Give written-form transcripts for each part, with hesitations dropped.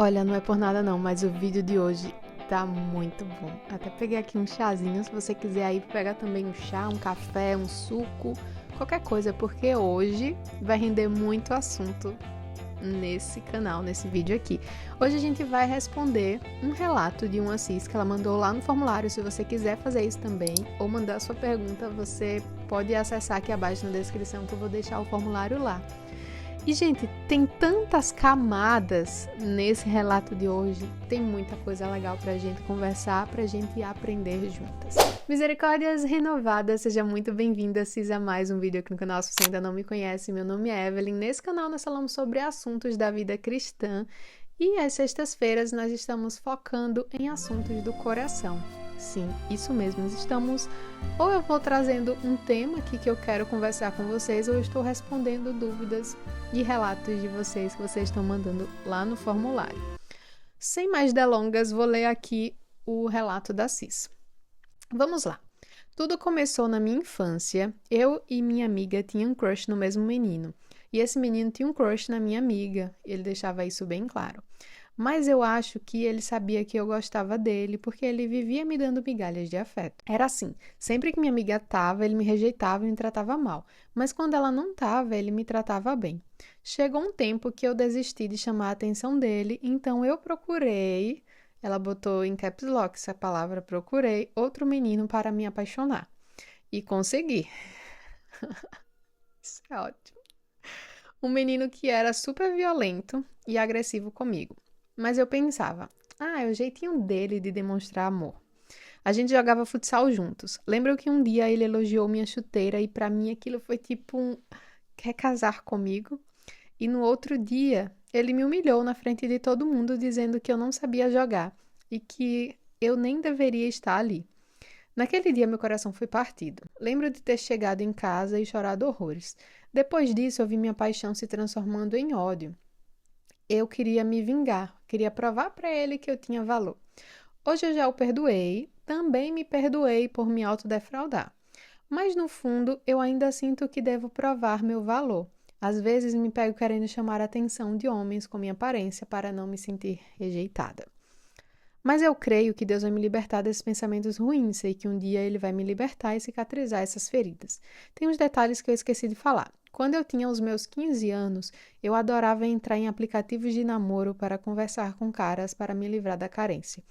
Olha, não é por nada não, mas o vídeo de hoje tá muito bom. Até peguei aqui um chazinho, se você quiser aí pegar também um chá, um café, um suco, qualquer coisa, porque hoje vai render muito assunto nesse canal, nesse vídeo aqui. Hoje a gente vai responder um relato de uma cis que ela mandou lá no formulário. Se você quiser fazer isso também ou mandar a sua pergunta, você pode acessar aqui abaixo na descrição que eu vou deixar o formulário lá. E, gente, tem tantas camadas nesse relato de hoje, tem muita coisa legal pra gente conversar, pra gente aprender juntas. Misericórdias renovadas, seja muito bem-vinda, cis, a mais um vídeo aqui no canal. Se você ainda não me conhece, meu nome é Evelyn. Nesse canal nós falamos sobre assuntos da vida cristã e às sextas-feiras nós estamos focando em assuntos do coração. Sim, isso mesmo, ou eu vou trazendo um tema aqui que eu quero conversar com vocês, ou eu estou respondendo dúvidas e relatos de vocês que vocês estão mandando lá no formulário. Sem mais delongas, vou ler aqui o relato da Cis. Vamos lá. Tudo começou na minha infância. Eu e minha amiga tinham um crush no mesmo menino. E esse menino tinha um crush na minha amiga. Ele deixava isso bem claro. Mas eu acho que ele sabia que eu gostava dele, porque ele vivia me dando migalhas de afeto. Era assim, sempre que minha amiga estava, ele me rejeitava e me tratava mal. Mas quando ela não estava, ele me tratava bem. Chegou um tempo que eu desisti de chamar a atenção dele, então eu procurei, ela botou em caps lock essa palavra, procurei outro menino para me apaixonar. E consegui. Isso é ótimo. Um menino que era super violento e agressivo comigo. Mas eu pensava, é o jeitinho dele de demonstrar amor. A gente jogava futsal juntos. Lembro que um dia ele elogiou minha chuteira e pra mim aquilo foi tipo quer casar comigo? E no outro dia ele me humilhou na frente de todo mundo dizendo que eu não sabia jogar e que eu nem deveria estar ali. Naquele dia meu coração foi partido. Lembro de ter chegado em casa e chorado horrores. Depois disso eu vi minha paixão se transformando em ódio. Eu queria me vingar, queria provar para ele que eu tinha valor. Hoje eu já o perdoei, também me perdoei por me autodefraudar. Mas no fundo, eu ainda sinto que devo provar meu valor. Às vezes me pego querendo chamar a atenção de homens com minha aparência para não me sentir rejeitada. Mas eu creio que Deus vai me libertar desses pensamentos ruins, sei que um dia Ele vai me libertar e cicatrizar essas feridas. Tem uns detalhes que eu esqueci de falar. Quando eu tinha os meus 15 anos, eu adorava entrar em aplicativos de namoro para conversar com caras para me livrar da carência.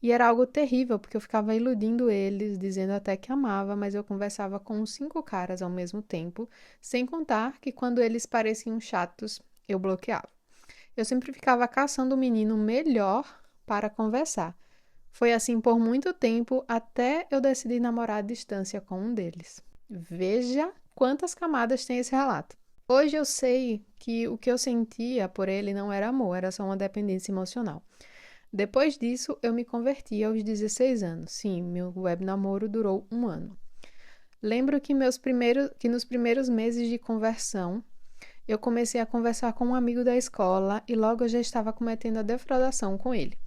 E era algo terrível, porque eu ficava iludindo eles, dizendo até que amava, mas eu conversava com uns 5 caras ao mesmo tempo, sem contar que quando eles pareciam chatos, eu bloqueava. Eu sempre ficava caçando um menino melhor para conversar. Foi assim por muito tempo até eu decidir namorar à distância com um deles. Veja quantas camadas tem esse relato. Hoje eu sei que o que eu sentia por ele não era amor, era só uma dependência emocional. Depois disso, eu me converti aos 16 anos. Sim, meu web namoro durou 1 ano. Lembro que nos primeiros meses de conversão, eu comecei a conversar com um amigo da escola e logo eu já estava cometendo a defraudação com ele.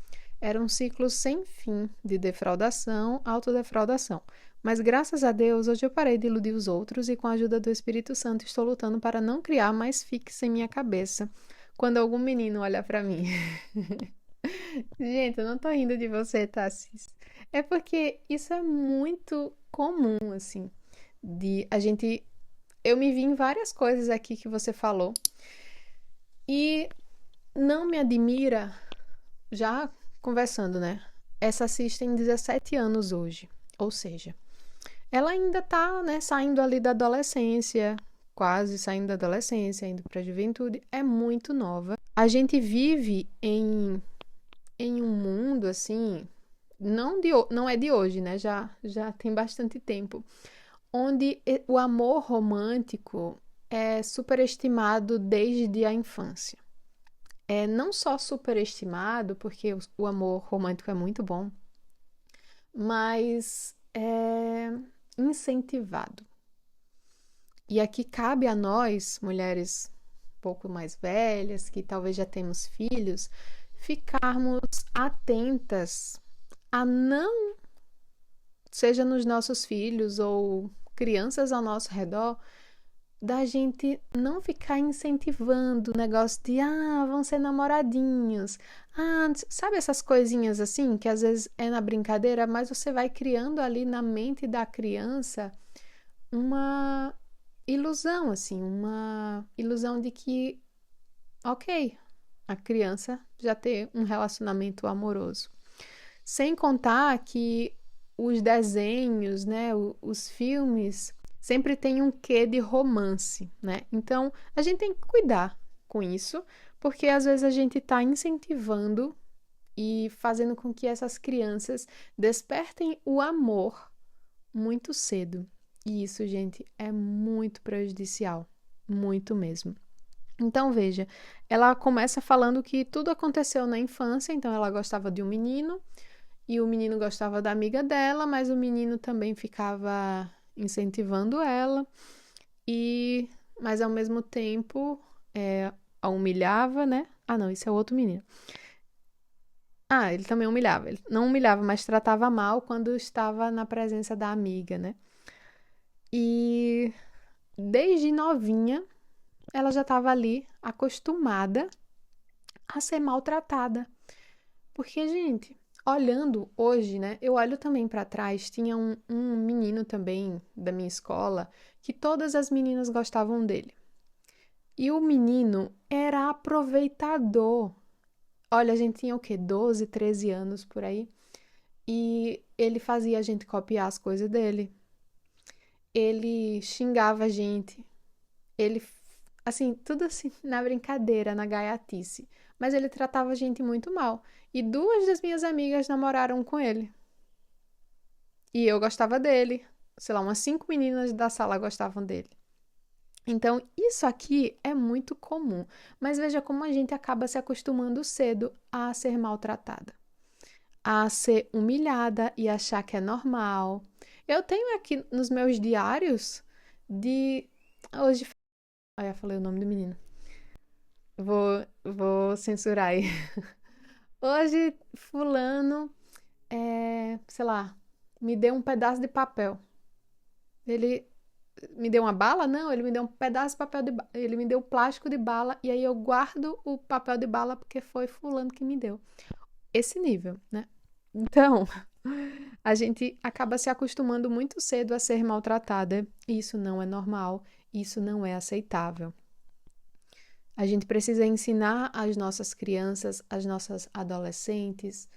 Era um ciclo sem fim de defraudação, autodefraudação. Mas graças a Deus, hoje eu parei de iludir os outros e com a ajuda do Espírito Santo estou lutando para não criar mais fixe em minha cabeça quando algum menino olha para mim. Gente, eu não tô rindo de você, tá, Cis? É porque isso é muito comum, assim, de a gente... Eu me vi em várias coisas aqui que você falou e não me admira, já conversando, né? Essa Cis tem 17 anos hoje, ou seja, ela ainda tá, né, saindo ali da adolescência, quase saindo da adolescência, indo pra juventude, é muito nova. A gente vive em um mundo, assim, não é de hoje, né? Já tem bastante tempo, onde o amor romântico é superestimado desde a infância. É não só superestimado, porque o amor romântico é muito bom, mas é incentivado. E aqui cabe a nós, mulheres um pouco mais velhas, que talvez já temos filhos, ficarmos atentas a não, seja nos nossos filhos ou crianças ao nosso redor, da gente não ficar incentivando o negócio de, vão ser namoradinhos. Sabe essas coisinhas assim, que às vezes é na brincadeira, mas você vai criando ali na mente da criança uma ilusão, assim, uma ilusão de que, ok, a criança já ter um relacionamento amoroso. Sem contar que os desenhos, né, os filmes sempre tem um quê de romance, né? Então, a gente tem que cuidar com isso, porque às vezes a gente está incentivando e fazendo com que essas crianças despertem o amor muito cedo. E isso, gente, é muito prejudicial, muito mesmo. Então, veja, ela começa falando que tudo aconteceu na infância, então ela gostava de um menino, e o menino gostava da amiga dela, mas o menino também ficava incentivando ela, mas ao mesmo tempo a humilhava, né? Não, isso é outro menino. Ele também humilhava. Ele não humilhava, mas tratava mal quando estava na presença da amiga, né? E desde novinha, ela já estava ali acostumada a ser maltratada. Porque, gente, olhando hoje, né? Eu olho também para trás, tinha um menino também da minha escola que todas as meninas gostavam dele. E o menino era aproveitador. Olha, a gente tinha o quê? 12, 13 anos por aí. E ele fazia a gente copiar as coisas dele. Ele xingava a gente. Ele, assim, tudo assim, na brincadeira, na gaiatice. Mas ele tratava a gente muito mal. E duas das minhas amigas namoraram com ele. E eu gostava dele. Sei lá, umas 5 meninas da sala gostavam dele. Então, isso aqui é muito comum. Mas veja como a gente acaba se acostumando cedo a ser maltratada, a ser humilhada e achar que é normal. Eu tenho aqui nos meus diários de. Hoje. Já falei o nome do menino. Vou censurar aí. Hoje, fulano, sei lá, me deu um pedaço de papel. Ele me deu uma bala? Não, ele me deu um pedaço de papel de bala. Ele me deu plástico de bala e aí eu guardo o papel de bala porque foi fulano que me deu. Esse nível, né? Então, a gente acaba se acostumando muito cedo a ser maltratada. E isso não é normal, isso não é aceitável. A gente precisa ensinar às nossas crianças, às nossas adolescentes,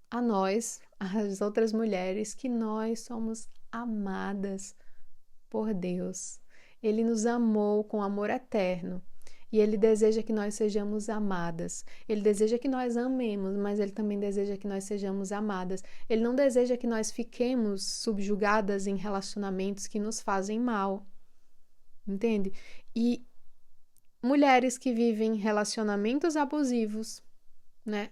a nós, às outras mulheres, que nós somos amadas por Deus. Ele nos amou com amor eterno. E Ele deseja que nós sejamos amadas. Ele deseja que nós amemos, mas Ele também deseja que nós sejamos amadas. Ele não deseja que nós fiquemos subjugadas em relacionamentos que nos fazem mal. Entende? E mulheres que vivem relacionamentos abusivos, né?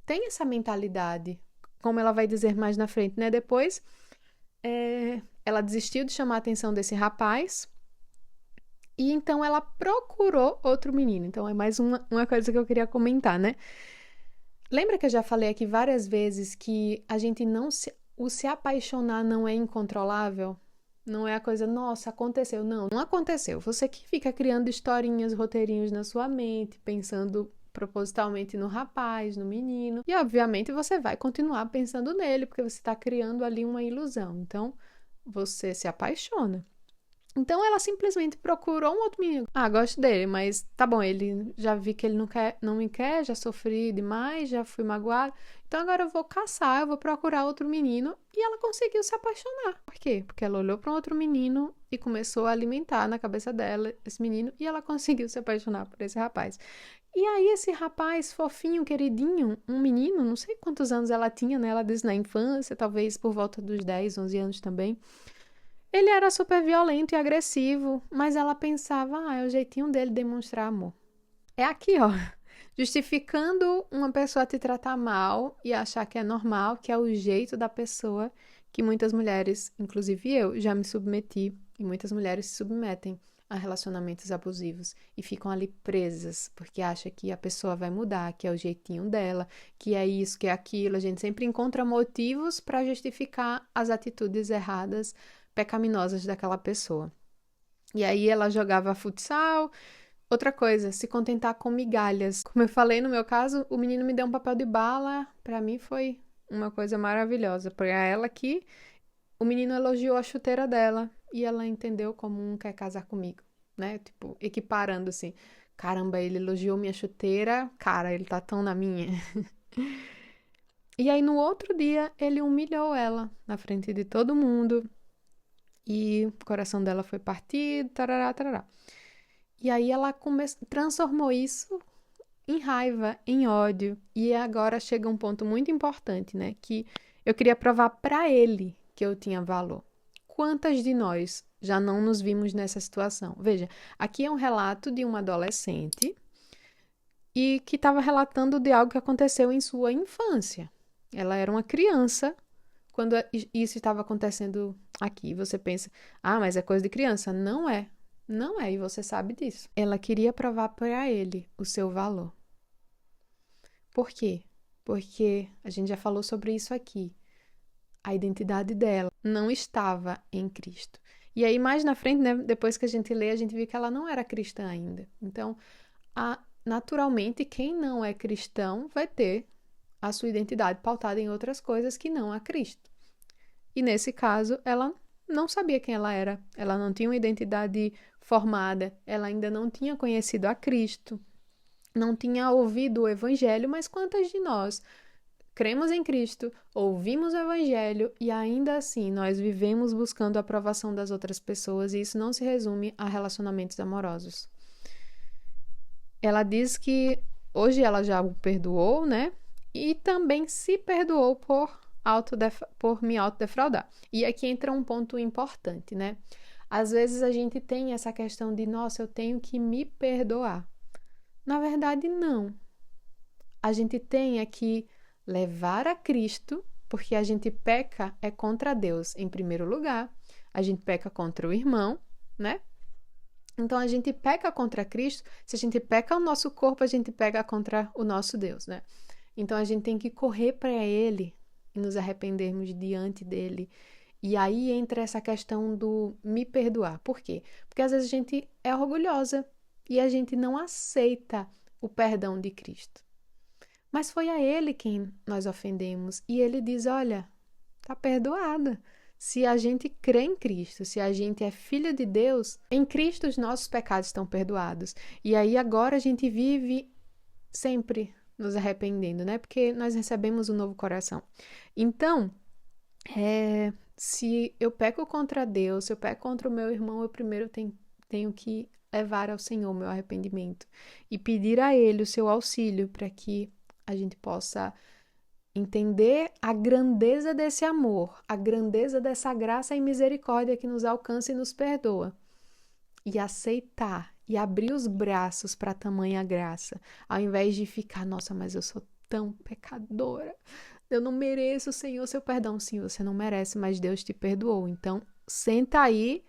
Tem essa mentalidade, como ela vai dizer mais na frente, né? Depois, ela desistiu de chamar a atenção desse rapaz e então ela procurou outro menino. Então é mais uma coisa que eu queria comentar, né? Lembra que eu já falei aqui várias vezes que a gente o se apaixonar não é incontrolável? Não é a coisa, nossa, aconteceu. Não, não aconteceu. Você que fica criando historinhas, roteirinhos na sua mente, pensando propositalmente no rapaz, no menino. E, obviamente, você vai continuar pensando nele, porque você está criando ali uma ilusão. Então, você se apaixona. Então, ela simplesmente procurou um outro menino. Gosto dele, mas tá bom, ele já vi que ele não me quer, já sofri demais, já fui magoada. Então, agora eu vou caçar, eu vou procurar outro menino. E ela conseguiu se apaixonar. Por quê? Porque ela olhou para um outro menino e começou a alimentar na cabeça dela esse menino. E ela conseguiu se apaixonar por esse rapaz. E aí, esse rapaz fofinho, queridinho, um menino, não sei quantos anos ela tinha, né? Ela disse na infância, talvez por volta dos 10, 11 anos também. Ele era super violento e agressivo, mas ela pensava, é o jeitinho dele demonstrar amor. É aqui, ó, justificando uma pessoa te tratar mal e achar que é normal, que é o jeito da pessoa, que muitas mulheres, inclusive eu, já me submeti, e muitas mulheres se submetem a relacionamentos abusivos e ficam ali presas, porque acha que a pessoa vai mudar, que é o jeitinho dela, que é isso, que é aquilo. A gente sempre encontra motivos para justificar as atitudes erradas, pecaminosas daquela pessoa. E aí ela jogava futsal. Outra coisa, se contentar com migalhas. Como eu falei no meu caso, o menino me deu um papel de bala. Pra mim foi uma coisa maravilhosa. Pra ela que o menino elogiou a chuteira dela e ela entendeu como um quer casar comigo, né? Tipo, equiparando assim. Caramba, ele elogiou minha chuteira, cara, ele tá tão na minha. E aí no outro dia ele humilhou ela na frente de todo mundo e o coração dela foi partido, tarará, tarará. E aí ela transformou isso em raiva, em ódio. E agora chega um ponto muito importante, né? Que eu queria provar para ele que eu tinha valor. Quantas de nós já não nos vimos nessa situação? Veja, aqui é um relato de uma adolescente e que estava relatando de algo que aconteceu em sua infância. Ela era uma criança quando isso estava acontecendo aqui. Você pensa, ah, mas é coisa de criança. Não é. Não é, e você sabe disso. Ela queria provar para ele o seu valor. Por quê? Porque a gente já falou sobre isso aqui. A identidade dela não estava em Cristo. E aí, mais na frente, né, depois que a gente lê, a gente viu que ela não era cristã ainda. Então, naturalmente, quem não é cristão vai ter a sua identidade pautada em outras coisas que não a Cristo. E nesse caso, ela não sabia quem ela era. Ela não tinha uma identidade formada. Ela ainda não tinha conhecido a Cristo. Não tinha ouvido o Evangelho, mas quantas de nós cremos em Cristo, ouvimos o Evangelho e ainda assim nós vivemos buscando a aprovação das outras pessoas e isso não se resume a relacionamentos amorosos. Ela diz que hoje ela já o perdoou, né? E também se perdoou por me autodefraudar. E aqui entra um ponto importante, né? Às vezes a gente tem essa questão de, nossa, eu tenho que me perdoar. Na verdade, não. A gente tem que levar a Cristo, porque a gente peca é contra Deus em primeiro lugar, a gente peca contra o irmão, né? Então a gente peca contra Cristo, se a gente peca o nosso corpo, a gente peca contra o nosso Deus, né? Então a gente tem que correr para Ele e nos arrependermos diante dele. E aí entra essa questão do me perdoar. Por quê? Porque às vezes a gente é orgulhosa e a gente não aceita o perdão de Cristo. Mas foi a Ele quem nós ofendemos. E Ele diz, olha, tá perdoada. Se a gente crê em Cristo, se a gente é filho de Deus, em Cristo os nossos pecados estão perdoados. E aí agora a gente vive sempre nos arrependendo, né? Porque nós recebemos um novo coração. Então, se eu peco contra Deus, se eu peco contra o meu irmão, eu primeiro tenho que levar ao Senhor o meu arrependimento e pedir a Ele o seu auxílio para que a gente possa entender a grandeza desse amor, a grandeza dessa graça e misericórdia que nos alcança e nos perdoa. E aceitar e abrir os braços para tamanha graça, ao invés de ficar, nossa, mas eu sou tão pecadora, eu não mereço, Senhor, seu perdão. Sim, você não merece, mas Deus te perdoou. Então, senta aí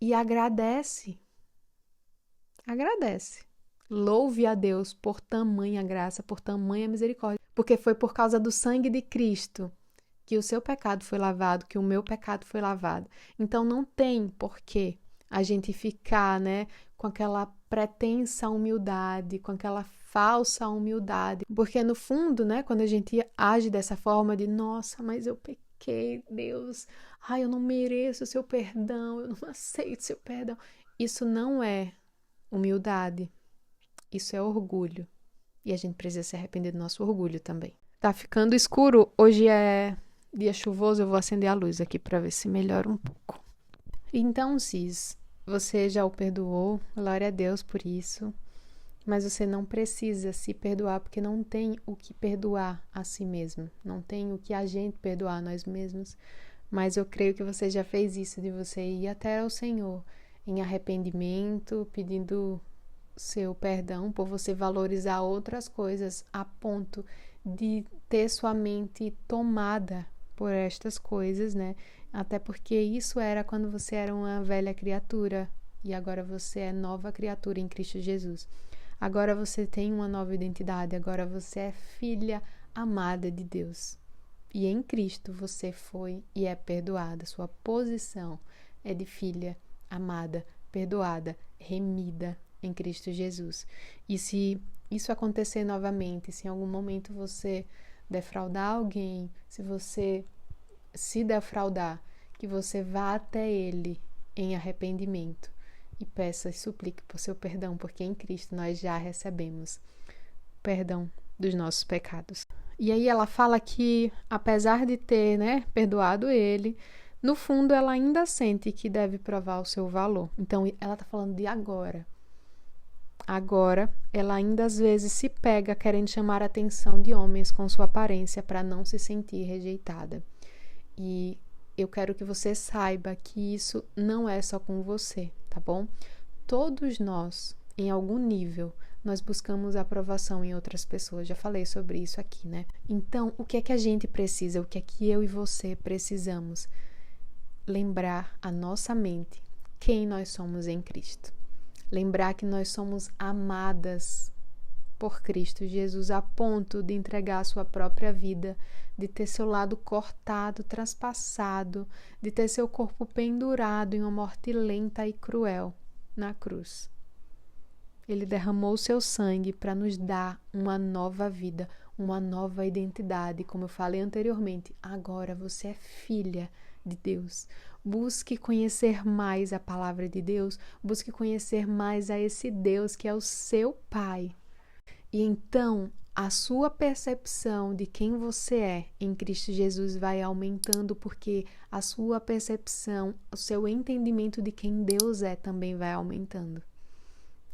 e agradece. Agradece. Louve a Deus por tamanha graça, por tamanha misericórdia, porque foi por causa do sangue de Cristo que o seu pecado foi lavado, que o meu pecado foi lavado. Então não tem porquê a gente ficar, né, com aquela pretensa humildade, com aquela falsa humildade, porque no fundo, né, quando a gente age dessa forma de, nossa, mas eu pequei, Deus, ai, eu não mereço o seu perdão, eu não aceito o seu perdão. Isso não é humildade. Isso é orgulho. E a gente precisa se arrepender do nosso orgulho também. Tá ficando escuro. Hoje é dia chuvoso. Eu vou acender a luz aqui para ver se melhora um pouco. Então, Cis, você já o perdoou. Glória a Deus por isso. Mas você não precisa se perdoar porque não tem o que perdoar a si mesmo. Não tem o que a gente perdoar a nós mesmos. Mas eu creio que você já fez isso, de você ir até ao Senhor em arrependimento, pedindo seu perdão por você valorizar outras coisas a ponto de ter sua mente tomada por estas coisas, né? Até porque isso era quando você era uma velha criatura e agora você é nova criatura em Cristo Jesus. Agora você tem uma nova identidade, agora você é filha amada de Deus. E em Cristo você foi e é perdoada. Sua posição é de filha amada perdoada, remida em Cristo Jesus. E se isso acontecer novamente, se em algum momento você defraudar alguém, se você se defraudar, que você vá até Ele em arrependimento e peça e suplique por seu perdão, porque em Cristo nós já recebemos perdão dos nossos pecados. E aí ela fala que, apesar de ter, perdoado ele, no fundo ela ainda sente que deve provar o seu valor. Então ela está falando de agora. Agora, ela ainda às vezes se pega querendo chamar a atenção de homens com sua aparência para não se sentir rejeitada. E eu quero que você saiba que isso não é só com você, tá bom? Todos nós, em algum nível, nós buscamos aprovação em outras pessoas. Já falei sobre isso aqui, né? Então, o que é que a gente precisa? O que é que eu e você precisamos? Lembrar a nossa mente quem nós somos em Cristo. Lembrar que nós somos amadas por Cristo Jesus a ponto de entregar a sua própria vida, de ter seu lado cortado, traspassado, de ter seu corpo pendurado em uma morte lenta e cruel na cruz. Ele derramou o seu sangue para nos dar uma nova vida, uma nova identidade. Como eu falei anteriormente, agora você é filha de Deus. Busque conhecer mais a palavra de Deus, busque conhecer mais a esse Deus que é o seu Pai. E então, a sua percepção de quem você é em Cristo Jesus vai aumentando, porque a sua percepção, o seu entendimento de quem Deus é também vai aumentando.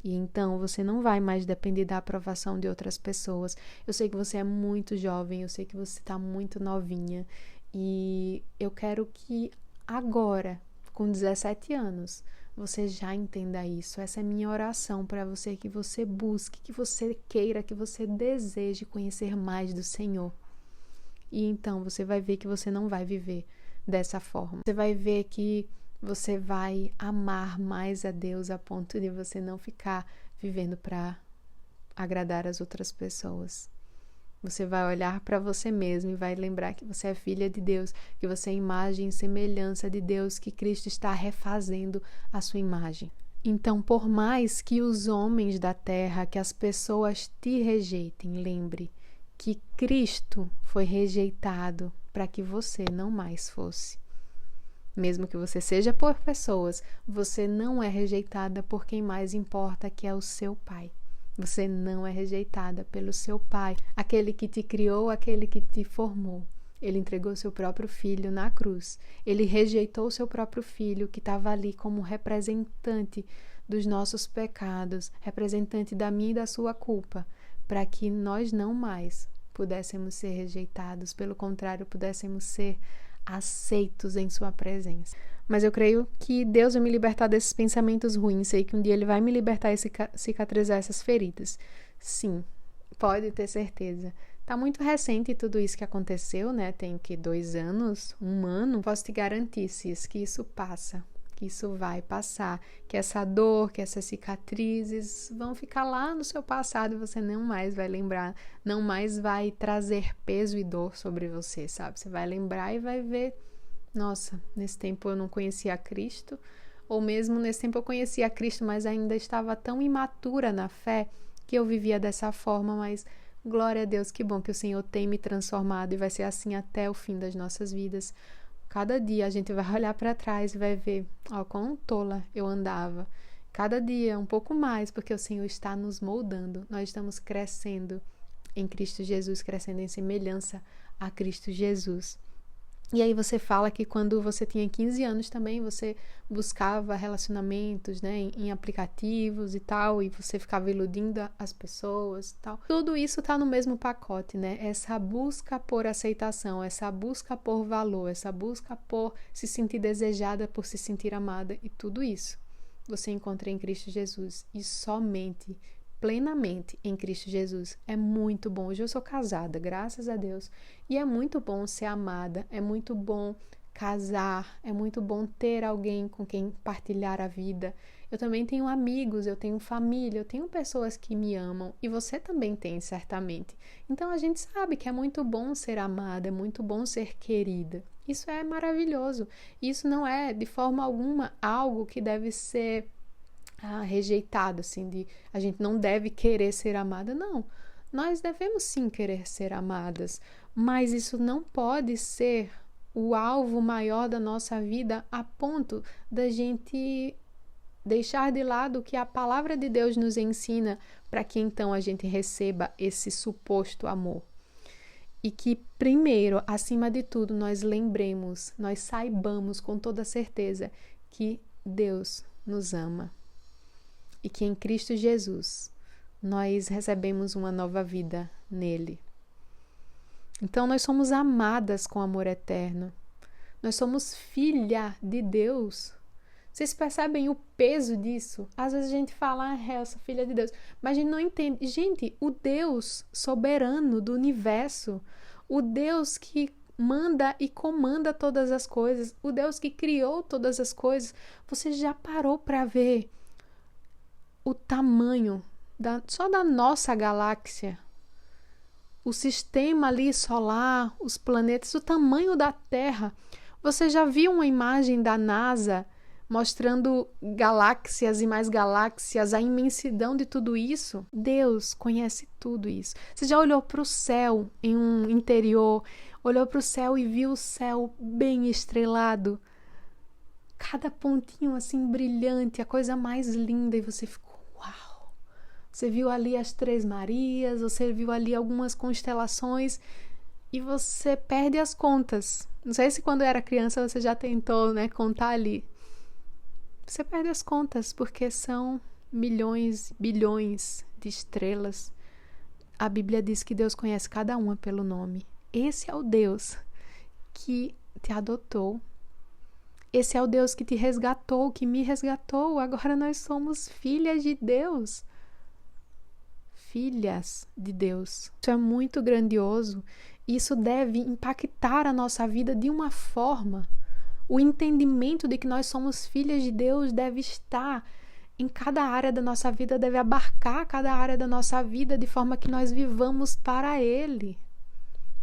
E então você não vai mais depender da aprovação de outras pessoas. Eu sei que você é muito jovem, eu sei que você está muito novinha. E eu quero que agora, com 17 anos, você já entenda isso. Essa é minha oração para você, que você busque, que você queira, que você deseje conhecer mais do Senhor. E então você vai ver que você não vai viver dessa forma. Você vai ver que você vai amar mais a Deus a ponto de você não ficar vivendo para agradar as outras pessoas. Você vai olhar para você mesmo e vai lembrar que você é filha de Deus, que você é imagem e semelhança de Deus, que Cristo está refazendo a sua imagem. Então, por mais que os homens da terra, que as pessoas te rejeitem, lembre que Cristo foi rejeitado para que você não mais fosse. Mesmo que você seja por pessoas, você não é rejeitada por quem mais importa, que é o seu Pai. Você não é rejeitada pelo seu Pai, aquele que te criou, aquele que te formou. Ele entregou seu próprio filho na cruz. Ele rejeitou seu próprio filho, que estava ali como representante dos nossos pecados, representante da minha e da sua culpa, para que nós não mais pudéssemos ser rejeitados, pelo contrário, pudéssemos ser aceitos em sua presença. Mas eu creio que Deus vai me libertar desses pensamentos ruins. Sei que um dia Ele vai me libertar e cicatrizar essas feridas. Sim, pode ter certeza. Tá muito recente tudo isso que aconteceu, né? Tem 2 anos, 1 ano. Posso te garantir, Cis, que isso passa, que isso vai passar, que essa dor, que essas cicatrizes vão ficar lá no seu passado e você não mais vai lembrar, não mais vai trazer peso e dor sobre você, sabe? Você vai lembrar e vai ver, nossa, nesse tempo eu não conhecia Cristo, ou mesmo nesse tempo eu conhecia Cristo, mas ainda estava tão imatura na fé que eu vivia dessa forma, mas glória a Deus, que bom que o Senhor tem me transformado e vai ser assim até o fim das nossas vidas. Cada dia a gente vai olhar para trás e vai ver, quão tola eu andava. Cada dia um pouco mais, porque o Senhor está nos moldando. Nós estamos crescendo em Cristo Jesus, crescendo em semelhança a Cristo Jesus. E aí você fala que quando você tinha 15 anos também, você buscava relacionamentos, né, em aplicativos e tal, e você ficava iludindo as pessoas e tal. Tudo isso tá no mesmo pacote, né? Essa busca por aceitação, essa busca por valor, essa busca por se sentir desejada, por se sentir amada, e tudo isso você encontra em Cristo Jesus, e somente plenamente em Cristo Jesus. É muito bom. Hoje eu sou casada, graças a Deus, e é muito bom ser amada, é muito bom casar, é muito bom ter alguém com quem partilhar a vida. Eu também tenho amigos, eu tenho família, eu tenho pessoas que me amam, e você também tem, certamente. Então a gente sabe que é muito bom ser amada, é muito bom ser querida. Isso é maravilhoso. Isso não é de forma alguma algo que deve ser rejeitado, assim, de a gente não deve querer ser amada. Não, nós devemos sim querer ser amadas, mas isso não pode ser o alvo maior da nossa vida a ponto da gente deixar de lado o que a palavra de Deus nos ensina para que então a gente receba esse suposto amor. E que, primeiro, acima de tudo, nós lembremos, nós saibamos com toda certeza que Deus nos ama. E que em Cristo Jesus nós recebemos uma nova vida nele. Então nós somos amadas com amor eterno. Nós somos filha de Deus. Vocês percebem o peso disso? Às vezes a gente fala, eu sou filha de Deus, mas a gente não entende. Gente, o Deus soberano do universo, o Deus que manda e comanda todas as coisas, o Deus que criou todas as coisas, você já parou para ver o tamanho só da nossa galáxia? O sistema ali solar, os planetas, o tamanho da Terra. Você já viu uma imagem da NASA mostrando galáxias e mais galáxias, a imensidão de tudo isso? Deus conhece tudo isso. Você já olhou para o céu em um interior, olhou para o céu e viu o céu bem estrelado? Cada pontinho assim brilhante, a coisa mais linda, e você ficou, uau! Você viu ali as Três Marias, você viu ali algumas constelações e você perde as contas. Não sei se quando era criança você já tentou, contar ali. Você perde as contas porque são milhões, bilhões de estrelas. A Bíblia diz que Deus conhece cada uma pelo nome. Esse é o Deus que te adotou. Esse é o Deus que te resgatou, que me resgatou. Agora nós somos filhas de Deus. Filhas de Deus. Isso é muito grandioso. Isso deve impactar a nossa vida de uma forma. O entendimento de que nós somos filhas de Deus deve estar em cada área da nossa vida, deve abarcar cada área da nossa vida, de forma que nós vivamos para Ele,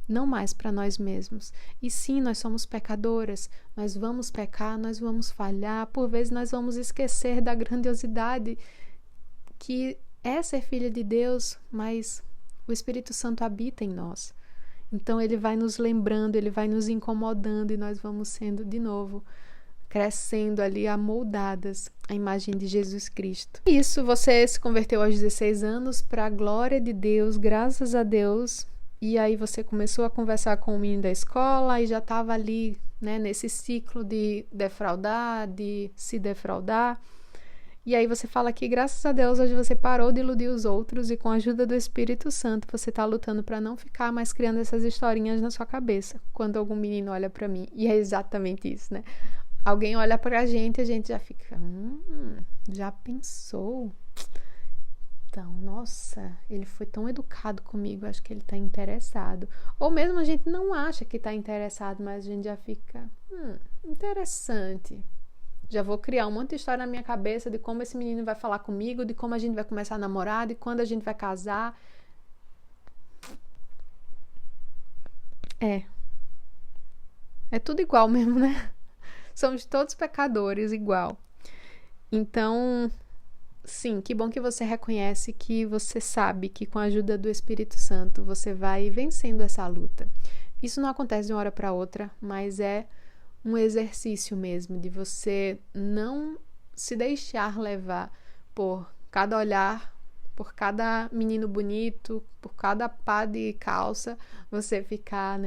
não mais para nós mesmos. E sim, nós somos pecadoras, nós vamos pecar, nós vamos falhar, por vezes nós vamos esquecer da grandiosidade que é ser filha de Deus, mas o Espírito Santo habita em nós. Então ele vai nos lembrando, ele vai nos incomodando e nós vamos sendo de novo, crescendo ali, amoldadas à imagem de Jesus Cristo. Isso, você se converteu aos 16 anos para a glória de Deus, graças a Deus. E aí você começou a conversar com o menino da escola e já estava ali, nesse ciclo de defraudar, de se defraudar. E aí você fala que, graças a Deus, hoje você parou de iludir os outros e com a ajuda do Espírito Santo você está lutando para não ficar mais criando essas historinhas na sua cabeça quando algum menino olha para mim. E é exatamente isso, Alguém olha pra gente e a gente já fica, já pensou? Então, nossa, ele foi tão educado comigo, acho que ele tá interessado. Ou mesmo a gente não acha que tá interessado, mas a gente já fica, interessante. Já vou criar um monte de história na minha cabeça de como esse menino vai falar comigo, de como a gente vai começar a namorar, de quando a gente vai casar. É tudo igual mesmo, Somos todos pecadores igual. Então, sim, que bom que você reconhece, que você sabe que com a ajuda do Espírito Santo você vai vencendo essa luta. Isso não acontece de uma hora para outra, mas é um exercício mesmo de você não se deixar levar por cada olhar, por cada menino bonito, por cada pá de calça, você ficar,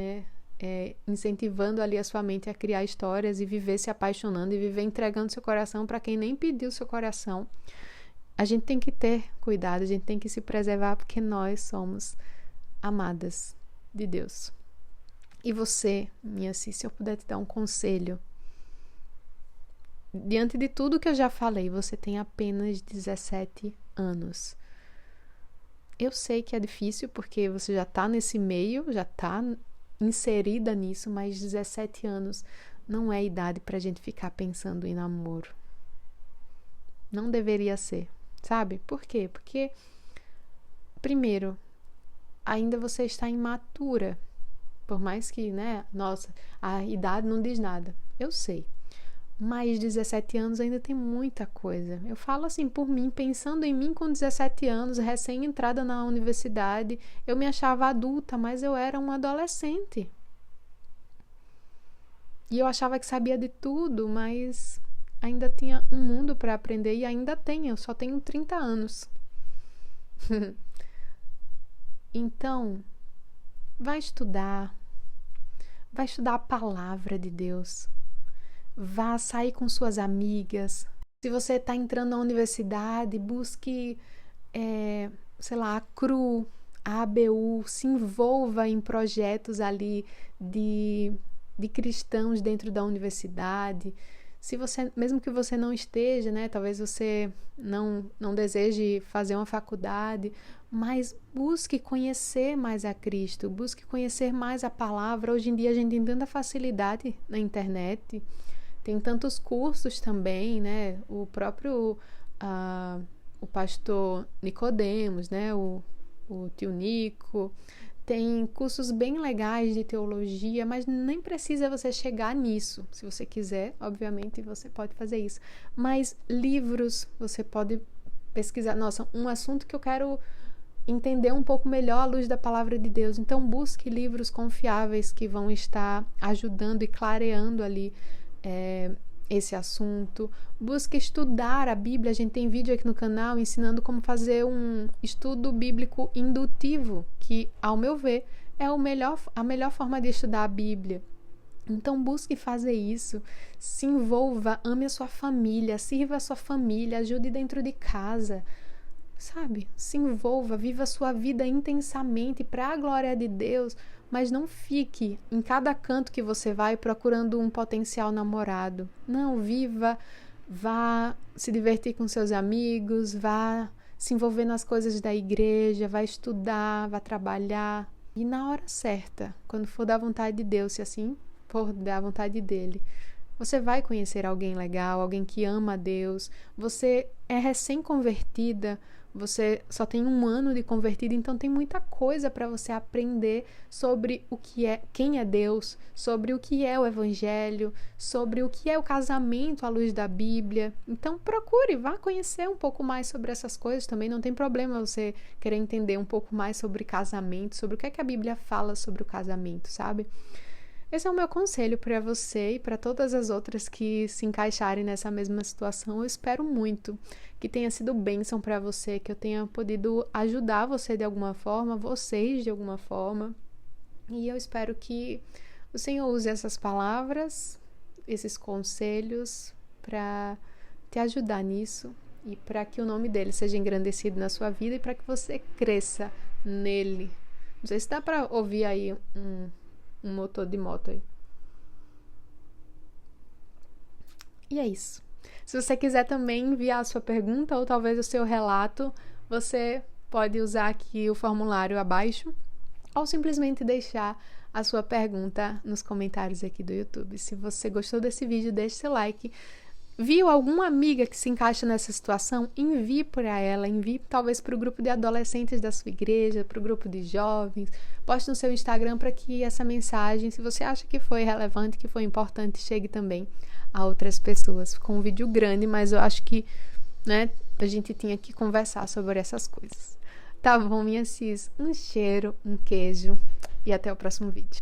incentivando ali a sua mente a criar histórias e viver se apaixonando e viver entregando seu coração para quem nem pediu seu coração. A gente tem que ter cuidado, a gente tem que se preservar porque nós somos amadas de Deus. E você, minha Cis, se eu puder te dar um conselho, diante de tudo que eu já falei, você tem apenas 17 anos. Eu sei que é difícil porque você já está nesse meio, já está inserida nisso, mas 17 anos não é idade para a gente ficar pensando em namoro. Não deveria ser, sabe? Por quê? Porque, primeiro, ainda você está imatura. Por mais que, nossa, a idade não diz nada. Eu sei. mais 17 anos ainda tem muita coisa. Eu falo assim por mim, pensando em mim com 17 anos, recém-entrada na universidade, eu me achava adulta, mas eu era uma adolescente. E eu achava que sabia de tudo, mas ainda tinha um mundo para aprender e ainda tenho, eu só tenho 30 anos. Então, vai estudar a palavra de Deus. Vá sair com suas amigas. Se você está entrando na universidade, busque, sei lá, a CRU, a ABU, se envolva em projetos ali de cristãos dentro da universidade. Se você, mesmo que você não esteja, né, talvez você não deseje fazer uma faculdade, mas busque conhecer mais a Cristo, busque conhecer mais a palavra. Hoje em dia a gente tem tanta facilidade na internet, tem tantos cursos também, né? O próprio o pastor Nicodemos, né? O tio Nico, tem cursos bem legais de teologia, mas nem precisa você chegar nisso. Se você quiser, obviamente, você pode fazer isso. Mas livros, você pode pesquisar. Nossa, um assunto que eu quero entender um pouco melhor à luz da palavra de Deus. Então, busque livros confiáveis que vão estar ajudando e clareando ali esse assunto. Busque estudar a Bíblia. A gente tem vídeo aqui no canal ensinando como fazer um estudo bíblico indutivo, que, ao meu ver, é a melhor forma de estudar a Bíblia. Então, busque fazer isso, se envolva, ame a sua família, sirva a sua família, ajude dentro de casa, sabe? Se envolva, viva a sua vida intensamente para a glória de Deus, mas não fique em cada canto que você vai procurando um potencial namorado. Não, viva, vá se divertir com seus amigos, vá se envolver nas coisas da igreja, vá estudar, vá trabalhar. E na hora certa, quando for da vontade de Deus, se assim for da vontade dele, você vai conhecer alguém legal, alguém que ama a Deus. Você é recém-convertida, você só tem 1 ano de convertida, então tem muita coisa para você aprender sobre o que é, quem é Deus, sobre o que é o Evangelho, sobre o que é o casamento à luz da Bíblia. Então procure, vá conhecer um pouco mais sobre essas coisas também. Não tem problema você querer entender um pouco mais sobre casamento, sobre o que é que a Bíblia fala sobre o casamento, sabe? Esse é o meu conselho para você e para todas as outras que se encaixarem nessa mesma situação. Eu espero muito que tenha sido bênção para você, que eu tenha podido ajudar você de alguma forma, vocês de alguma forma. E eu espero que o Senhor use essas palavras, esses conselhos para te ajudar nisso e para que o nome dele seja engrandecido na sua vida e para que você cresça nele. Não sei se dá para ouvir aí um motor de moto aí. E é isso. Se você quiser também enviar a sua pergunta ou talvez o seu relato, você pode usar aqui o formulário abaixo ou simplesmente deixar a sua pergunta nos comentários aqui do YouTube. Se você gostou desse vídeo, deixe seu like. Viu alguma amiga que se encaixa nessa situação? Envie para ela, envie talvez para o grupo de adolescentes da sua igreja, para o grupo de jovens, poste no seu Instagram para que essa mensagem, se você acha que foi relevante, que foi importante, chegue também a outras pessoas. Ficou um vídeo grande, mas eu acho que, né, a gente tinha que conversar sobre essas coisas. Tá bom, minha cis? Um cheiro, um queijo e até o próximo vídeo.